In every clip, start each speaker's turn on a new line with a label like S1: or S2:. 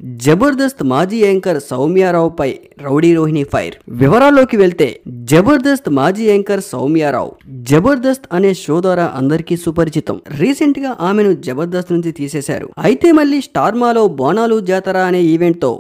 S1: జబర్దస్త్ మాజీ anchor సౌమ్యారావుపై rowdy Rohini fire. వివరాల్లోకి వెళ్తే జబర్దస్త్ మాజీ యాంకర్ సౌమ్యారావు జబర్దస్త్ అనే షో ద్వారా అందరికీ సుపరిచితం. రీసెంట్ గా ఆమెను జబర్దస్త్ నుంచి తీసేశారు. అయితే మళ్ళీ స్టార్ మాలో బోనాలు జాతర అనే ఈవెంట్ తో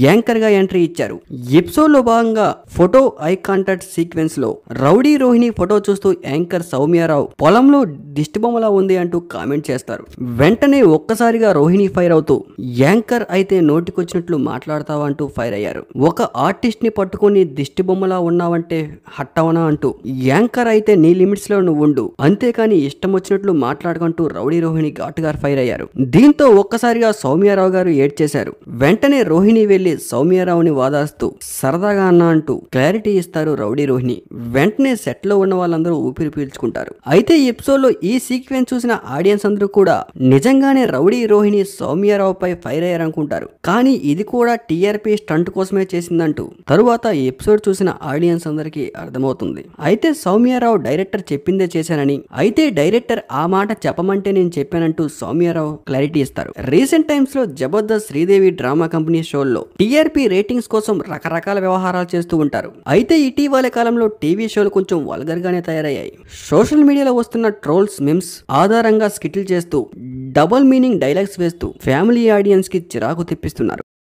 S1: యాంకర్ గా ఎంట్రీ ఇచ్చారు. ఎపిసోడ్ లో భాగంగా ఫోటో ఐ కాంటాక్ట్ సీక్వెన్స్ లో రౌడీ రోహిణి ఫోటో చూస్తూ యాంకర్ సౌమ్యారావు పొలంలో దిష్టి బొమ్మలా ఉంది అంటూ కామెంట్ చేస్తారు. వెంటనే ఒక్కసారిగా రోహిణి ఫైర్ అవుతూ యాంకర్ అయితే నోటికొచ్చినట్లు మాట్లాడతావా అంటూ ఫైర్ అయ్యారు. ఒక ఆర్టిస్ట్ ని పట్టుకుని దిష్టి బొమ్మలా ఉన్నావంటే హట్టవనా అంటూ యాంకర్ అయితే నీ లిమిట్స్ లో నువ్వు ఉండు, అంతేకాని ఇష్టం వచ్చినట్లు మాట్లాడుకుంటూ రౌడీ రోహిణి ఘాటుగా ఫైర్ అయ్యారు. దీంతో ఒక్కసారిగా సౌమ్యారావు గారు ఏడ్చేశారు. వెంటనే రోహిణి వెళ్లి సౌమ్యారావుని వాదాస్తూ సరదాగా అన్నా అంటూ క్లారిటీ ఇస్తారు రౌడీ రోహిణి. వెంటనే సెట్ లో ఉన్న వాళ్ళందరూ ఊపిరి పీల్చుకుంటారు. అయితే ఈ ఎపిసోడ్ లో ఈ సీక్వెన్స్ చూసిన ఆడియన్స్ అందరూ కూడా నిజంగానే రౌడీ రోహిణి సౌమ్యారావుపై ఫైర్ అయ్యారనుకుంటారు. కానీ ఇది కూడా టీఆర్పీ స్టంట్ కోసమే చేసిందంటూ తరువాత ఈ ఎపిసోడ్ చూసిన ఆడియన్స్ అందరికీ అర్థమవుతుంది. అయితే సౌమ్యారావు డైరెక్టర్ చెప్పిందే చేశానని, అయితే డైరెక్టర్ ఆ మాట చెప్పమంటే నేను చెప్పానంటూ సౌమ్యారావు క్లారిటీ ఇస్తారు. రీసెంట్ టైమ్స్ లో జబర్దస్త్ శ్రీదేవి డ్రామా కంపెనీ షోల్లో టీఆర్పీ రేటింగ్స్ కోసం రకరకాల వ్యవహారాలు చేస్తూ ఉంటారు. అయితే ఇటీవల కాలంలో టీవీ షోలు కొంచెం వల్గర్ గానే తయారయ్యాయి. సోషల్ మీడియాలో వస్తున్న ట్రోల్స్, మిమ్స్ ఆధారంగా స్కిట్లు చేస్తూ డబుల్ మీనింగ్ డైలాగ్స్ వేస్తూ ఫ్యామిలీ ఆడియన్స్ కి చిరాకు తెప్పిస్తున్నారు.